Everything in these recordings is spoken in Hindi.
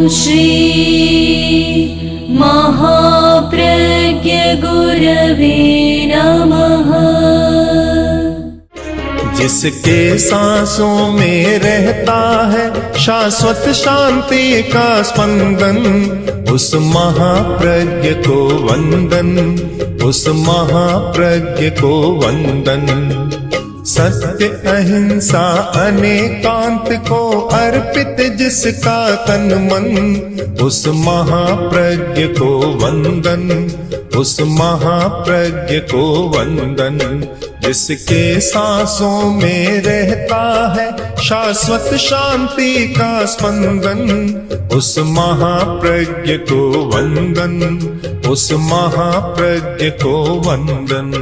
श्री महाप्रज्ञ गुरवे नमः। जिसके सांसों में रहता है शाश्वत शांति का स्पंदन, उस महाप्रज्ञ को वंदन, उस महाप्रज्ञ को वंदन। सत्य अहिंसा अनेकांत को अर्पित जिसका तन मन, उस महाप्रज्ञ को वंदन, उस महाप्रज्ञ को वंदन। जिसके सांसों में रहता है शाश्वत शांति का स्पंदन, उस महाप्रज्ञ को वंदन, उस महाप्रज्ञ को वंदन।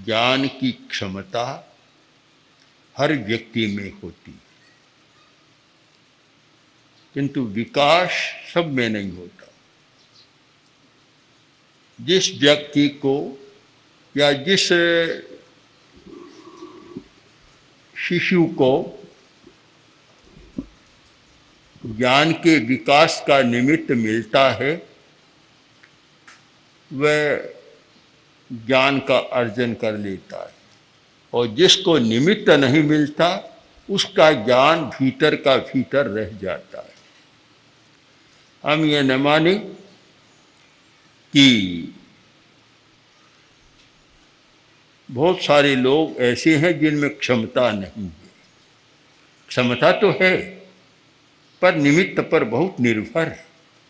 ज्ञान की क्षमता हर व्यक्ति में होती है, किंतु विकास सब में नहीं होता। जिस व्यक्ति को या जिस शिशु को ज्ञान के विकास का निमित्त मिलता है, वह ज्ञान का अर्जन कर लेता है, और जिसको निमित्त नहीं मिलता उसका ज्ञान भीतर का भीतर रह जाता है। हम ये न माने कि बहुत सारे लोग ऐसे हैं जिनमें क्षमता नहीं है। क्षमता तो है, पर निमित्त पर बहुत निर्भर है,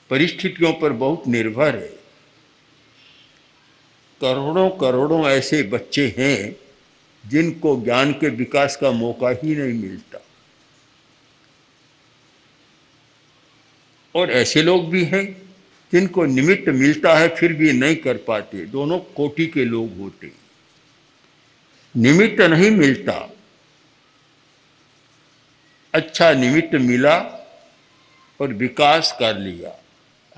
परिस्थितियों पर बहुत निर्भर है। करोड़ों करोड़ों ऐसे बच्चे हैं जिनको ज्ञान के विकास का मौका ही नहीं मिलता, और ऐसे लोग भी हैं जिनको निमित्त मिलता है फिर भी नहीं कर पाते। दोनों कोटि के लोग होते हैं। निमित्त नहीं मिलता, अच्छा निमित्त मिला और विकास कर लिया।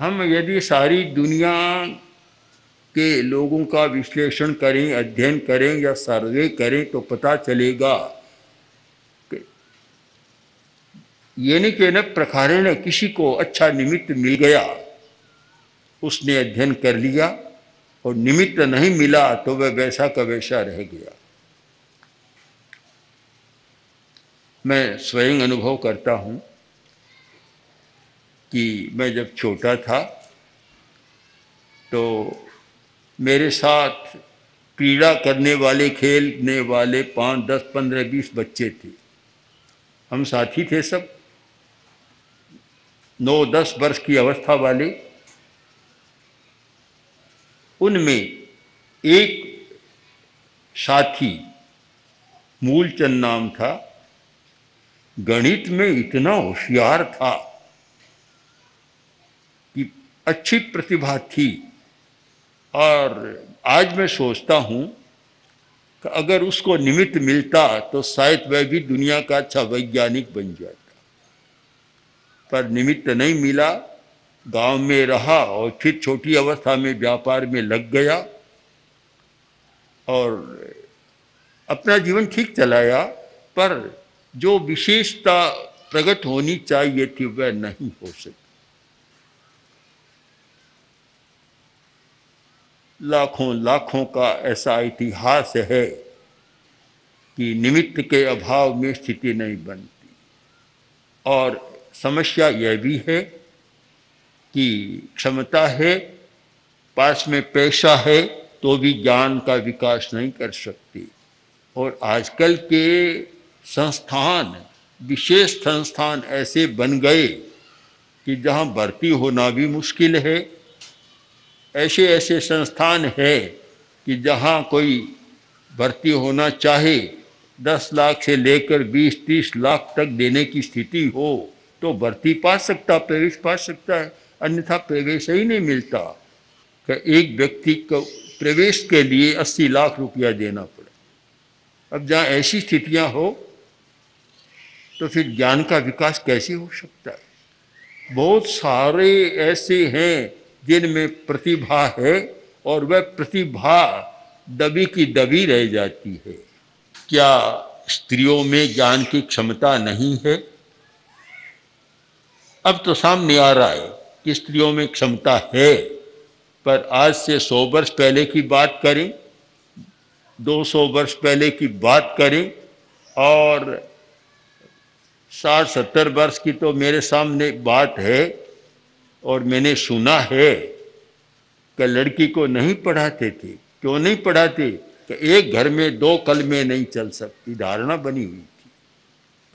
हम यदि सारी दुनिया के लोगों का विश्लेषण करें, अध्ययन करें या सर्वे करें तो पता चलेगा कि ये नहीं कि न प्रकारे ने किसी को अच्छा निमित्त मिल गया, उसने अध्ययन कर लिया, और निमित्त नहीं मिला तो वह वैसा का वैसा रह गया। मैं स्वयं अनुभव करता हूँ कि मैं जब छोटा था तो मेरे साथ क्रीड़ा करने वाले, खेलने वाले 5, 10, 15, 20 बच्चे थे। हम साथी थे सब, 9, 10 वर्ष की अवस्था वाले। उनमें एक साथी, मूलचंद नाम था, गणित में इतना होशियार था कि अच्छी प्रतिभा थी, और आज मैं सोचता हूँ कि अगर उसको निमित्त मिलता तो शायद वह भी दुनिया का अच्छा वैज्ञानिक बन जाता, पर निमित्त नहीं मिला। गांव में रहा और फिर छोटी अवस्था में व्यापार में लग गया और अपना जीवन ठीक चलाया, पर जो विशेषता प्रकट होनी चाहिए थी वह नहीं हो सकी। लाखों लाखों का ऐसा इतिहास है कि निमित्त के अभाव में स्थिति नहीं बनती। और समस्या यह भी है कि क्षमता है, पास में पैसा है, तो भी ज्ञान का विकास नहीं कर सकती। और आजकल के संस्थान, विशेष संस्थान ऐसे बन गए कि जहाँ भर्ती होना भी मुश्किल है। ऐसे ऐसे संस्थान है कि जहाँ कोई भर्ती होना चाहे 10 लाख से लेकर 20-30 लाख तक देने की स्थिति हो तो भर्ती पा सकता, प्रवेश पा सकता है, अन्यथा प्रवेश ही नहीं मिलता। कि एक व्यक्ति को प्रवेश के लिए 80 लाख रुपया देना पड़े। अब जहाँ ऐसी स्थितियाँ हो तो फिर ज्ञान का विकास कैसे हो सकता है? बहुत सारे ऐसे हैं जिनमें प्रतिभा है और वह प्रतिभा दबी की दबी रह जाती है। क्या स्त्रियों में ज्ञान की क्षमता नहीं है? अब तो सामने आ रहा है कि स्त्रियों में क्षमता है, पर आज से 100 वर्ष पहले की बात करें, 200 वर्ष पहले की बात करें और 60-70 वर्ष की तो मेरे सामने बात है और मैंने सुना है कि लड़की को नहीं पढ़ाते थे। क्यों नहीं पढ़ाते? कि एक घर में 2 कलमें नहीं चल सकती, धारणा बनी हुई थी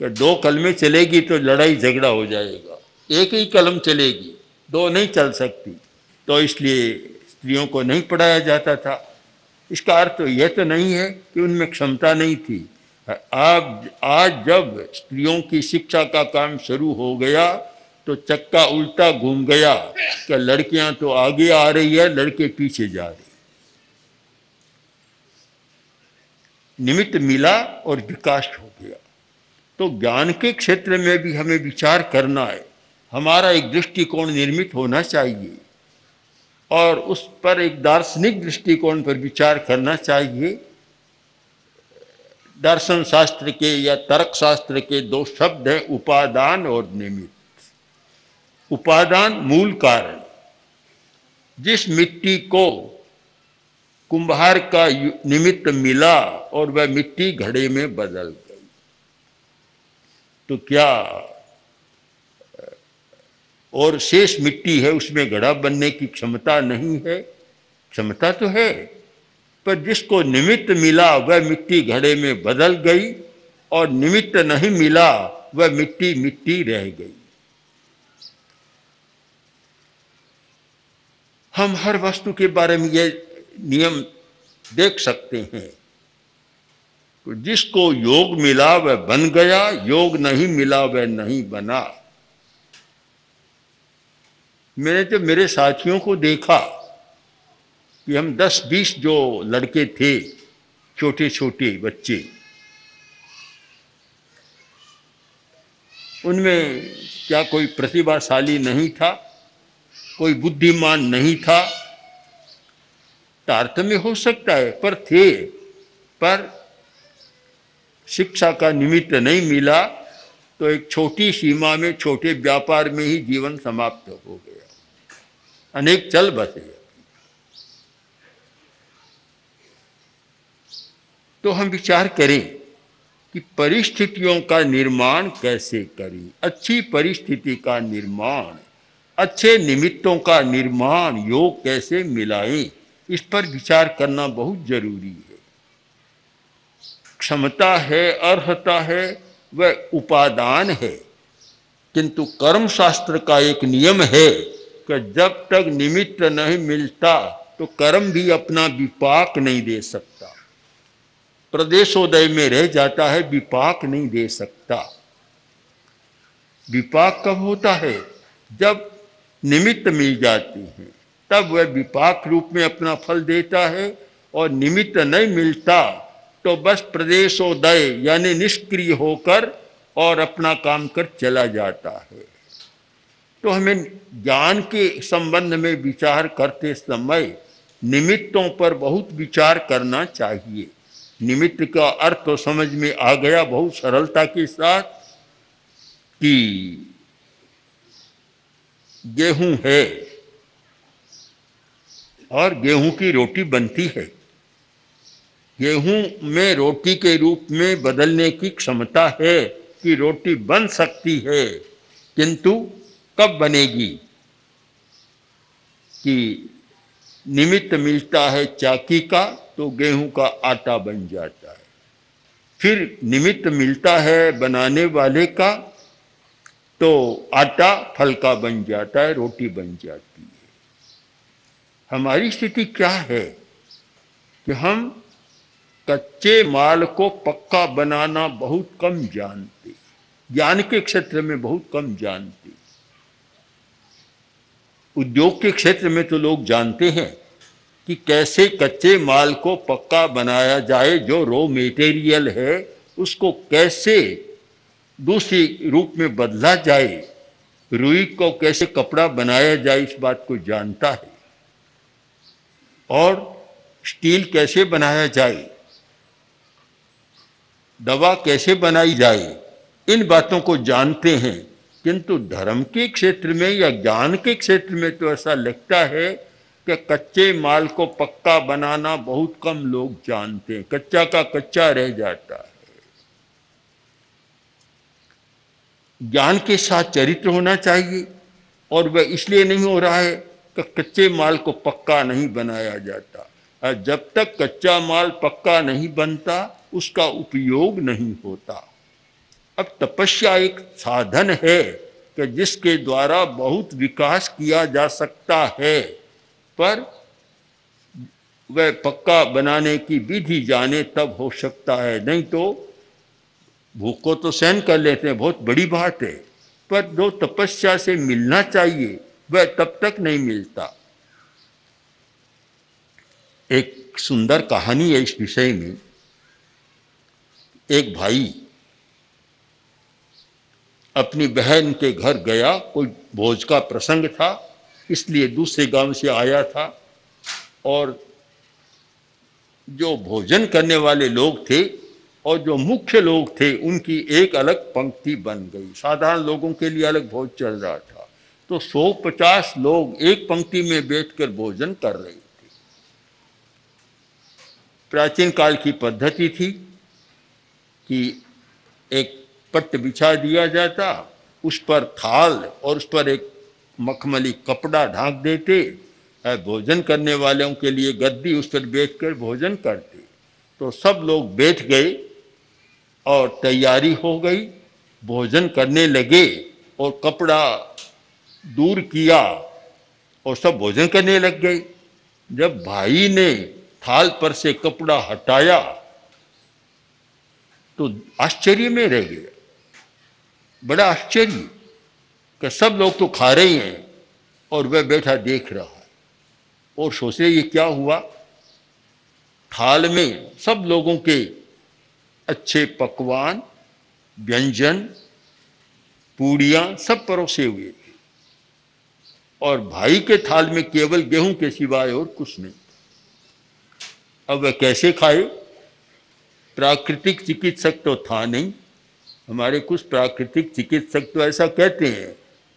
कि 2 कलमें चलेगी तो लड़ाई झगड़ा हो जाएगा, एक ही कलम चलेगी, 2 नहीं चल सकती, तो इसलिए स्त्रियों को नहीं पढ़ाया जाता था। इसका अर्थ तो यह तो नहीं है कि उनमें क्षमता नहीं थी। आज जब स्त्रियों की शिक्षा का काम शुरू हो गया तो चक्का उल्टा घूम गया कि लड़कियां तो आगे आ रही है, लड़के पीछे जा रहे। निमित्त मिला और विकास हो गया। तो ज्ञान के क्षेत्र में भी हमें विचार करना है। हमारा एक दृष्टिकोण निर्मित होना चाहिए और उस पर एक दार्शनिक दृष्टिकोण पर विचार करना चाहिए। दर्शन शास्त्र के या तर्क शास्त्र के 2 शब्द हैं, उपादान और निमित्त। उपादान मूल कारण, जिस मिट्टी को कुंभार का निमित्त मिला और वह मिट्टी घड़े में बदल गई, तो क्या और शेष मिट्टी है उसमें घड़ा बनने की क्षमता नहीं है? क्षमता तो है, पर जिसको निमित्त मिला वह मिट्टी घड़े में बदल गई और निमित्त नहीं मिला वह मिट्टी मिट्टी रह गई। हम हर वस्तु के बारे में ये नियम देख सकते हैं, जिसको योग मिला वह बन गया, योग नहीं मिला वह नहीं बना। मैंने जब मेरे साथियों को देखा कि हम 10-20 जो लड़के थे, छोटे छोटे बच्चे, उनमें क्या कोई प्रतिभाशाली नहीं था, कोई बुद्धिमान नहीं था, तारतम्य हो सकता है, पर थे, पर शिक्षा का निमित्त नहीं मिला तो एक छोटी सीमा में, छोटे व्यापार में ही जीवन समाप्त हो गया। अनेक चल बसे। तो हम विचार करें कि परिस्थितियों का निर्माण कैसे करें, अच्छी परिस्थिति का निर्माण, अच्छे निमित्तों का निर्माण, योग कैसे मिलाएं, इस पर विचार करना बहुत जरूरी है। क्षमता है, अर्हता है, वह उपादान है, किंतु कर्म शास्त्र का एक नियम है कि जब तक निमित्त नहीं मिलता तो कर्म भी अपना विपाक नहीं दे सकता, प्रदेशोदय में रह जाता है, विपाक नहीं दे सकता। विपाक कब होता है? जब निमित्त मिल जाते हैं, तब वह विपाक रूप में अपना फल देता है, और निमित्त नहीं मिलता तो बस प्रदेशोदय यानी निष्क्रिय होकर और अपना काम कर चला जाता है। तो हमें ज्ञान के संबंध में विचार करते समय निमित्तों पर बहुत विचार करना चाहिए। निमित्त का अर्थ तो समझ में आ गया बहुत सरलता के साथ कि गेहूं है और गेहूं की रोटी बनती है। गेहूं में रोटी के रूप में बदलने की क्षमता है कि रोटी बन सकती है, किंतु कब बनेगी? कि निमित्त मिलता है चाकी का तो गेहूं का आटा बन जाता है, फिर निमित्त मिलता है बनाने वाले का तो आटा फल का बन जाता है, रोटी बन जाती है। हमारी स्थिति क्या है कि हम कच्चे माल को पक्का बनाना बहुत कम जानते, ज्ञान के क्षेत्र में बहुत कम जानते। उद्योग के क्षेत्र में तो लोग जानते हैं कि कैसे कच्चे माल को पक्का बनाया जाए, जो रॉ मटेरियल है उसको कैसे दूसरी रूप में बदला जाए, रुई को कैसे कपड़ा बनाया जाए इस बात को जानता है, और स्टील कैसे बनाया जाए, दवा कैसे बनाई जाए, इन बातों को जानते हैं। किंतु धर्म के क्षेत्र में या ज्ञान के क्षेत्र में तो ऐसा लगता है कि कच्चे माल को पक्का बनाना बहुत कम लोग जानते हैं, कच्चा का कच्चा रह जाता है। ज्ञान के साथ चरित्र होना चाहिए, और वह इसलिए नहीं हो रहा है कि कच्चे माल को पक्का नहीं बनाया जाता। और जब तक कच्चा माल पक्का नहीं बनता उसका उपयोग नहीं होता। अब तपस्या एक साधन है कि जिसके द्वारा बहुत विकास किया जा सकता है, पर वह पक्का बनाने की विधि जाने तब हो सकता है, नहीं तो भूख को तो सहन कर लेते हैं, बहुत बड़ी बात है, पर जो तपस्या से मिलना चाहिए वह तब तक नहीं मिलता। एक सुंदर कहानी है इस विषय में। एक भाई अपनी बहन के घर गया, कोई भोज का प्रसंग था इसलिए दूसरे गांव से आया था, और जो भोजन करने वाले लोग थे और जो मुख्य लोग थे उनकी एक अलग पंक्ति बन गई। साधारण लोगों के लिए अलग भोज चल रहा था, तो 150 लोग एक पंक्ति में बैठकर भोजन कर रहे थे। प्राचीन काल की पद्धति थी कि एक पट्ट बिछा दिया जाता, उस पर थाल और उस पर एक मखमली कपड़ा ढांक देते, भोजन करने वालों के लिए गद्दी, उस पर बैठकर भोजन करते। तो सब लोग बैठ गए और तैयारी हो गई, भोजन करने लगे और कपड़ा दूर किया और सब भोजन करने लग गए। जब भाई ने थाल पर से कपड़ा हटाया तो आश्चर्य में रह गया, बड़ा आश्चर्य कि सब लोग तो खा रहे हैं और वह बैठा देख रहा है, और सोच रहे ये क्या हुआ। थाल में सब लोगों के अच्छे पकवान, व्यंजन, पूड़ियाँ सब परोसे हुए थे, और भाई के थाल में केवल गेहूं के सिवाय और कुछ नहीं। अब वह कैसे खाए? प्राकृतिक चिकित्सक तो था नहीं। हमारे कुछ प्राकृतिक चिकित्सक तो ऐसा कहते हैं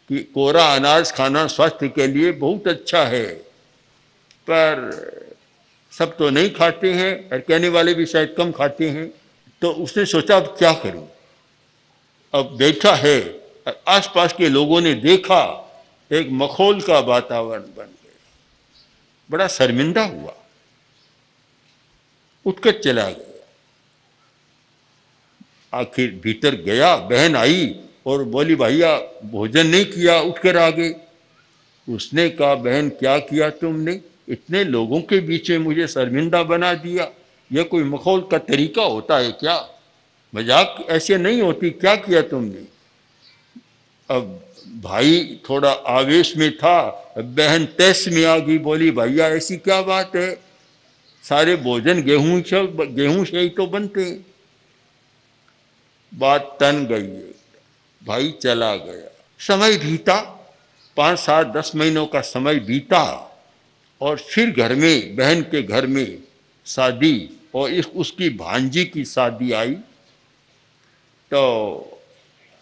कि कोरा अनाज खाना स्वास्थ्य के लिए बहुत अच्छा है, पर सब तो नहीं खाते हैं और कहने वाले भी शायद कम खाते हैं। तो उसने सोचा अब क्या करूं। अब बैठा है, आसपास के लोगों ने देखा, एक मखौल का वातावरण बन गया, बड़ा शर्मिंदा हुआ, उठकर चला गया। आखिर भीतर गया, बहन आई और बोली भैया भोजन नहीं किया, उठकर आ गए। उसने कहा बहन क्या किया तुमने, इतने लोगों के बीच में मुझे शर्मिंदा बना दिया, यह कोई मखौल का तरीका होता है क्या? मजाक ऐसे नहीं होती, क्या किया तुमने? अब भाई थोड़ा आवेश में था, बहन तैस में आ गई, बोली भैया ऐसी क्या बात है, सारे भोजन गेहूं से ही तो बनते हैं। बात तन गई, भाई चला गया। समय बीता, 5, 7, 10 महीनों का समय बीता, और फिर घर में, बहन के घर में शादी, और उसकी भांजी की शादी आई। तो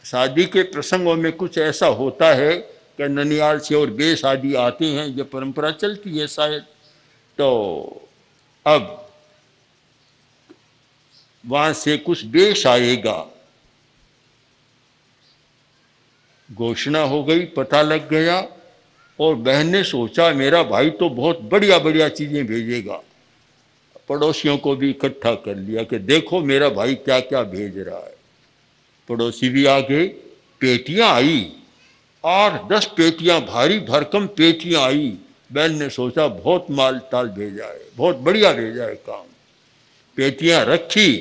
शादी के प्रसंगों में कुछ ऐसा होता है कि ननियाल से और बे शादी आते हैं, ये परंपरा चलती है शायद। तो अब वहां से कुछ देश आएगा, घोषणा हो गई, पता लग गया, और बहन ने सोचा मेरा भाई तो बहुत बढ़िया बढ़िया चीजें भेजेगा। पड़ोसियों को भी इकट्ठा कर लिया कि देखो मेरा भाई क्या क्या भेज रहा है। पड़ोसी भी आ गए, पेटियां आई, 8-10 पेटियां, भारी भरकम पेटियां आई। बहन ने सोचा बहुत माल ताल भेजा है, बहुत बढ़िया भेजा है काम। पेटियां रखी,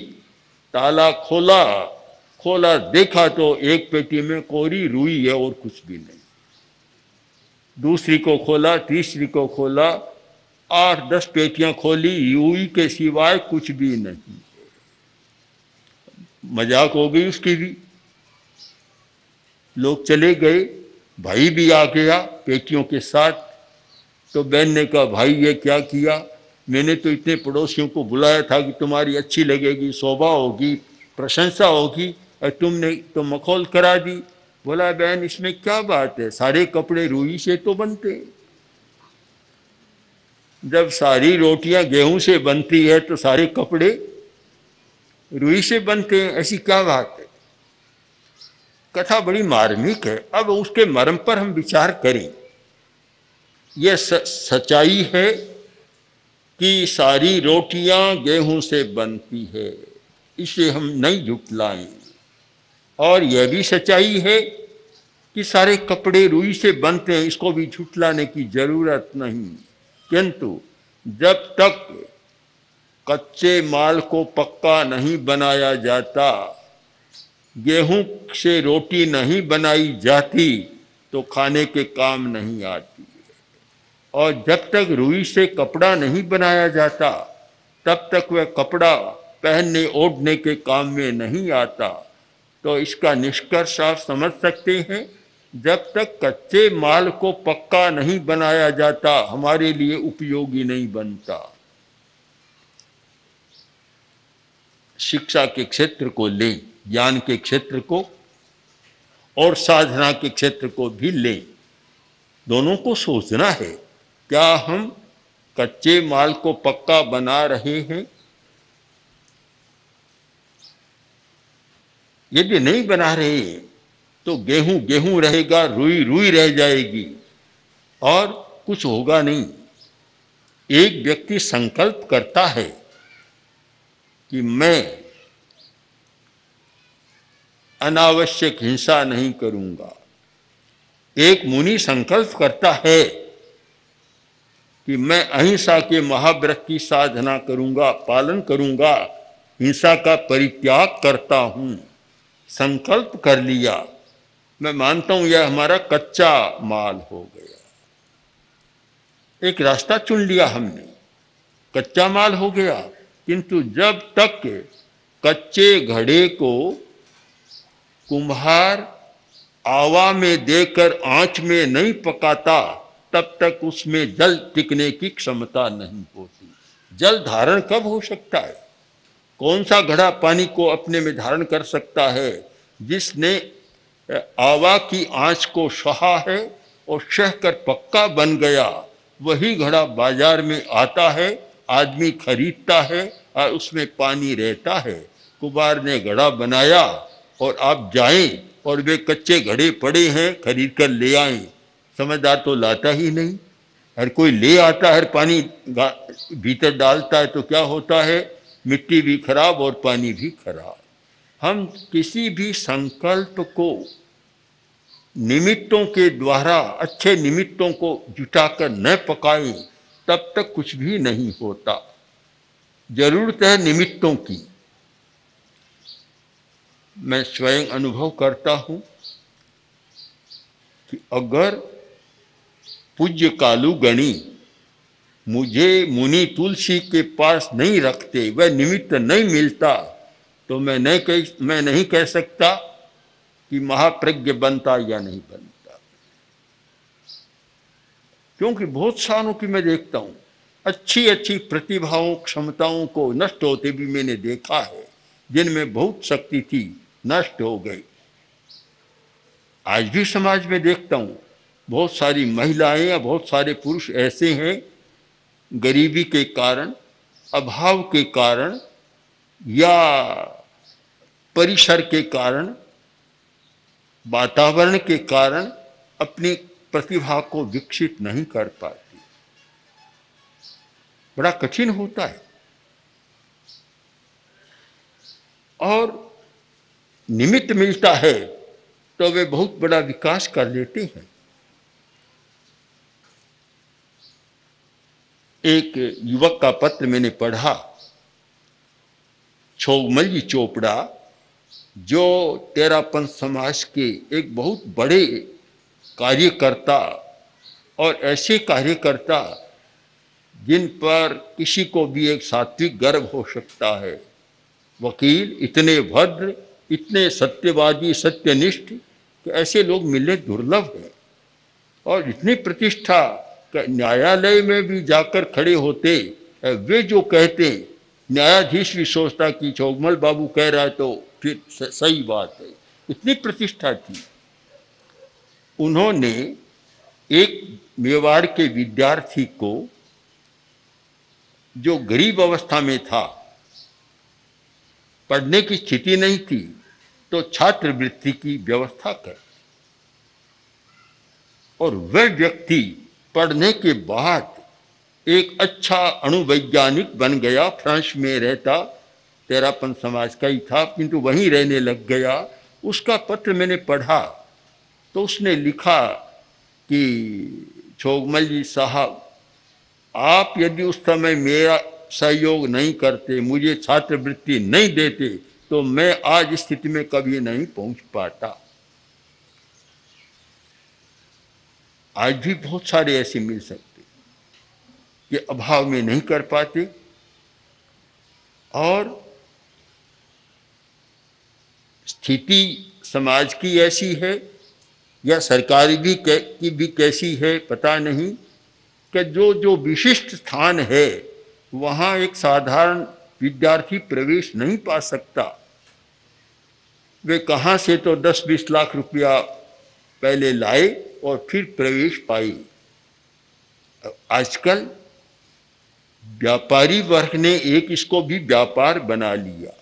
ताला खोला देखा तो एक पेटी में कोरी रुई है और कुछ भी नहीं। दूसरी को खोला, तीसरी को खोला, 8-10 पेटियां खोली, रुई के सिवाय कुछ भी नहीं। मजाक हो गई उसकी भी। लोग चले गए, भाई भी आ गया पेटियों के साथ। तो बहन ने कहा, भाई ये क्या किया, मैंने तो इतने पड़ोसियों को बुलाया था कि तुम्हारी अच्छी लगेगी, शोभा होगी, प्रशंसा होगी, और तुमने तो मखौल करा दी। बोला, बहन इसमें क्या बात है, सारे कपड़े रुई से तो बनते हैं। जब सारी रोटियां गेहूं से बनती है तो सारे कपड़े रुई से बनते हैं, ऐसी क्या बात है। कथा बड़ी मार्मिक है। अब उसके मर्म पर हम विचार करें। यह सच्चाई है कि सारी रोटियां गेहूं से बनती है, इसे हम नहीं झुटलाएं। और यह भी सच्चाई है कि सारे कपड़े रुई से बनते हैं, इसको भी झुटलाने की जरूरत नहीं। किंतु जब तक कच्चे माल को पक्का नहीं बनाया जाता, गेहूं से रोटी नहीं बनाई जाती, तो खाने के काम नहीं आती। और जब तक रुई से कपड़ा नहीं बनाया जाता, तब तक वह कपड़ा पहनने ओढ़ने के काम में नहीं आता। तो इसका निष्कर्ष आप समझ सकते हैं, जब तक कच्चे माल को पक्का नहीं बनाया जाता, हमारे लिए उपयोगी नहीं बनता। शिक्षा के क्षेत्र को लें, ज्ञान के क्षेत्र को और साधना के क्षेत्र को भी लें, दोनों को सोचना है। क्या हम कच्चे माल को पक्का बना रहे हैं? यदि नहीं बना रहे तो गेहूं गेहूं रहेगा, रुई रुई रह जाएगी और कुछ होगा नहीं। एक व्यक्ति संकल्प करता है कि मैं अनावश्यक हिंसा नहीं करूंगा। एक मुनि संकल्प करता है कि मैं अहिंसा के महाव्रत की साधना करूंगा, पालन करूंगा, हिंसा का परित्याग करता हूं। संकल्प कर लिया। मैं मानता हूं यह हमारा कच्चा माल हो गया। एक रास्ता चुन लिया हमने, कच्चा माल हो गया। किंतु जब तक कच्चे घड़े को कुम्हार आवा में देकर आंच में नहीं पकाता, तब तक उसमें जल टिकने की क्षमता नहीं होती। जल धारण कब हो सकता है? कौन सा घड़ा पानी को अपने में धारण कर सकता है? जिसने आवा की आंच को सहा है और सहकर पक्का बन गया, वही घड़ा बाजार में आता है, आदमी खरीदता है और उसमें पानी रहता है। कुम्हार ने घड़ा बनाया और आप जाएं और वे कच्चे घड़े पड़े हैं, खरीद कर ले आएं। समझदार तो लाता ही नहीं। हर कोई ले आता है, पानी भीतर डालता है तो क्या होता है? मिट्टी भी खराब और पानी भी खराब। हम किसी भी संकल्प को निमित्तों के द्वारा, अच्छे निमित्तों को जुटाकर न पकाएं, तब तक कुछ भी नहीं होता। जरूरत है निमित्तों की। मैं स्वयं अनुभव करता हूं कि अगर पूज्य कालू गणी मुझे मुनि तुलसी के पास नहीं रखते, वह निमित्त नहीं मिलता, तो मैं नहीं कह सकता कि महाप्रज्ञ बनता या नहीं बनता। क्योंकि बहुत सालों की मैं देखता हूं, अच्छी अच्छी प्रतिभाओं, क्षमताओं को नष्ट होते भी मैंने देखा है, जिनमें बहुत शक्ति थी, नष्ट हो गई। आज भी समाज में देखता हूं, बहुत सारी महिलाएं या बहुत सारे पुरुष ऐसे हैं, गरीबी के कारण, अभाव के कारण या परिसर के कारण, वातावरण के कारण अपनी प्रतिभा को विकसित नहीं कर पाती। बड़ा कठिन होता है। और निमित्त मिलता है तो वे बहुत बड़ा विकास कर लेते हैं। एक युवक का पत्र मैंने पढ़ा, छोगमल चोपड़ा, जो तेरापंथ समाज के एक बहुत बड़े कार्यकर्ता और ऐसे कार्यकर्ता जिन पर किसी को भी एक सात्विक गर्व हो सकता है। वकील इतने भद्र, इतने सत्यवादी, सत्यनिष्ठ कि ऐसे लोग मिलने दुर्लभ हैं। और इतनी प्रतिष्ठा कि न्यायालय में भी जाकर खड़े होते, वे जो कहते, न्यायाधीश भी सोचता कि चौगमल बाबू कह रहा है तो फिर सही बात है। इतनी प्रतिष्ठा थी। उन्होंने एक मेवाड़ के विद्यार्थी को, जो गरीब अवस्था में था, पढ़ने की स्थिति नहीं थी, तो छात्रवृत्ति की व्यवस्था कर, और वह व्यक्ति पढ़ने के बाद एक अच्छा अणुवैज्ञानिक बन गया। फ्रांस में रहता, तेरापन समाज का ही था, किंतु वहीं रहने लग गया। उसका पत्र मैंने पढ़ा तो उसने लिखा कि चौगमल जी साहब, आप यदि उस समय मेरा सहयोग नहीं करते, मुझे छात्रवृत्ति नहीं देते, तो मैं आज इस स्थिति में कभी नहीं पहुंच पाता। आज भी बहुत सारे ऐसे मिल सकते कि अभाव में नहीं कर पाते, और स्थिति समाज की ऐसी है या सरकार की भी कैसी है पता नहीं, कि जो विशिष्ट स्थान है वहाँ एक साधारण विद्यार्थी प्रवेश नहीं पा सकता। वे कहाँ से तो 10-20 लाख रुपया पहले लाए और फिर प्रवेश पाए। आजकल व्यापारी वर्ग ने एक इसको भी व्यापार बना लिया।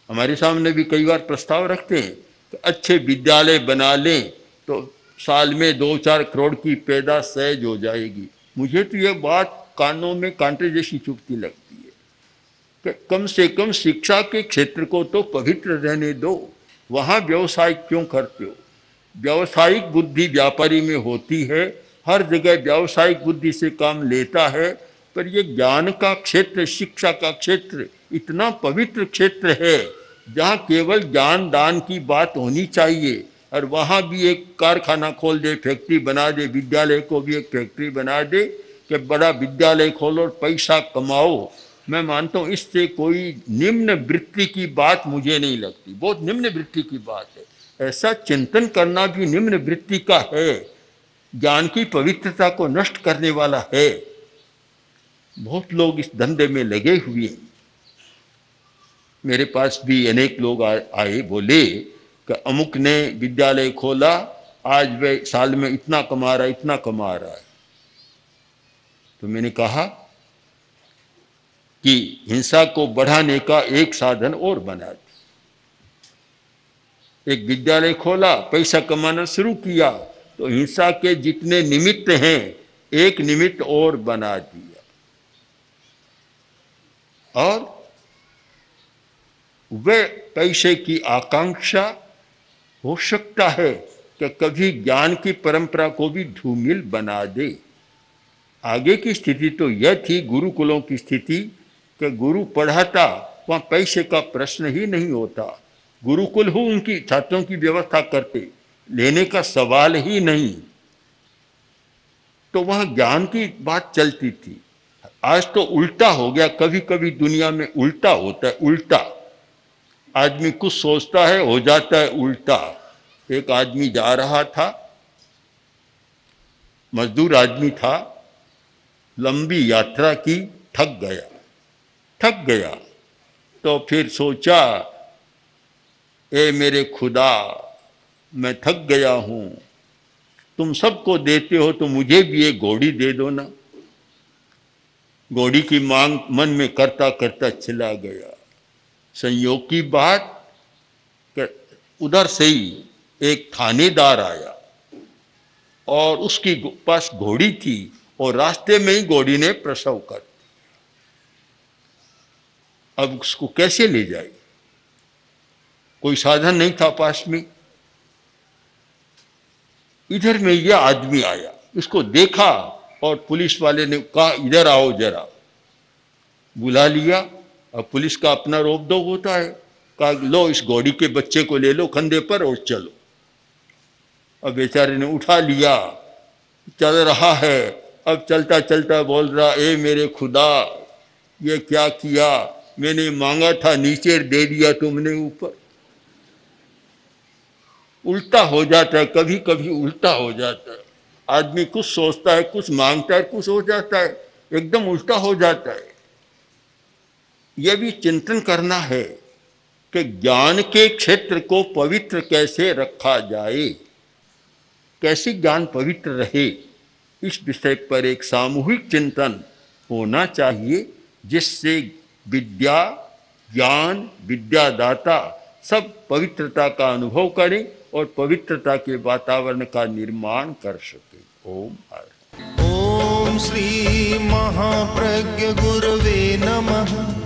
हमारे सामने भी कई बार प्रस्ताव रखते हैं कि अच्छे विद्यालय बना लें तो साल में 2-4 करोड़ की पैदा सहज हो जाएगी। मुझे तो यह बात कानों में कांटे जैसी चुभती लगती है कि कम से कम शिक्षा के क्षेत्र को तो पवित्र रहने दो, वहाँ व्यवसाय क्यों करते हो? व्यावसायिक बुद्धि व्यापारी में होती है, हर जगह व्यावसायिक बुद्धि से काम लेता है, पर ये ज्ञान का क्षेत्र, शिक्षा का क्षेत्र इतना पवित्र क्षेत्र है जहाँ केवल ज्ञान दान की बात होनी चाहिए, और वहाँ भी एक कारखाना खोल दे, फैक्ट्री बना दे, विद्यालय को भी एक फैक्ट्री बना दे कि बड़ा विद्यालय खोलो और पैसा कमाओ। मैं मानता हूँ इससे कोई निम्न वृत्ति की बात मुझे नहीं लगती, बहुत निम्न वृत्ति की बात है। ऐसा चिंतन करना भी निम्न वृत्ति का है, ज्ञान की पवित्रता को नष्ट करने वाला है। बहुत लोग इस धंधे में लगे हुए हैं। मेरे पास भी अनेक लोग आए, बोले कि अमुक ने विद्यालय खोला, आज वह साल में इतना कमा रहा है, इतना कमा रहा है। तो मैंने कहा कि हिंसा को बढ़ाने का एक साधन और बना दिया। एक विद्यालय खोला, पैसा कमाना शुरू किया, तो हिंसा के जितने निमित्त हैं एक निमित्त और बना दिया। और वह पैसे की आकांक्षा हो सकता है कि कभी ज्ञान की परंपरा को भी धूमिल बना दे। आगे की स्थिति तो यह थी, गुरुकुलों की स्थिति, कि गुरु पढ़ाता, वहाँ पैसे का प्रश्न ही नहीं होता। गुरुकुल हो, उनकी छात्रों की व्यवस्था करते, लेने का सवाल ही नहीं, तो वहाँ ज्ञान की बात चलती थी। आज तो उल्टा हो गया, कभी कभी दुनिया में उल्टा होता है। उल्टा आदमी कुछ सोचता है, हो जाता है उल्टा। एक आदमी जा रहा था, मजदूर आदमी था, लंबी यात्रा की, थक गया तो फिर सोचा, ए मेरे खुदा, मैं थक गया हूँ, तुम सबको देते हो तो मुझे भी एक घोड़ी दे दो ना। घोड़ी की मांग मन में करता करता चला गया। संयोग की बात कि उधर से ही एक थानेदार आया और उसकी पास घोड़ी थी, और रास्ते में ही घोड़ी ने प्रसव कर दिया। अब उसको कैसे ले जाए? कोई साधन नहीं था पास में। इधर में यह आदमी आया, इसको देखा और पुलिस वाले ने कहा इधर आओ जरा, बुला लिया। अब पुलिस का अपना रोक-टोक होता है, कहा लो इस घोड़ी के बच्चे को ले लो कंधे पर और चलो। अब बेचारे ने उठा लिया, चल रहा है। अब चलता चलता बोल रहा, ए मेरे खुदा, ये क्या किया? मैंने मांगा था नीचे, दे दिया तुमने ऊपर। उल्टा हो जाता है, कभी कभी उल्टा हो जाता है। आदमी कुछ सोचता है, कुछ मांगता है, कुछ हो जाता है, एकदम उल्टा हो जाता है। यह भी चिंतन करना है कि ज्ञान के क्षेत्र को पवित्र कैसे रखा जाए, कैसे ज्ञान पवित्र रहे, इस विषय पर एक सामूहिक चिंतन होना चाहिए, जिससे विद्या, ज्ञान, विद्यादाता सब पवित्रता का अनुभव करें और पवित्रता के वातावरण का निर्माण कर सके। ओम हर। ॐ श्री महाप्रज्ञ गुरवे नमः।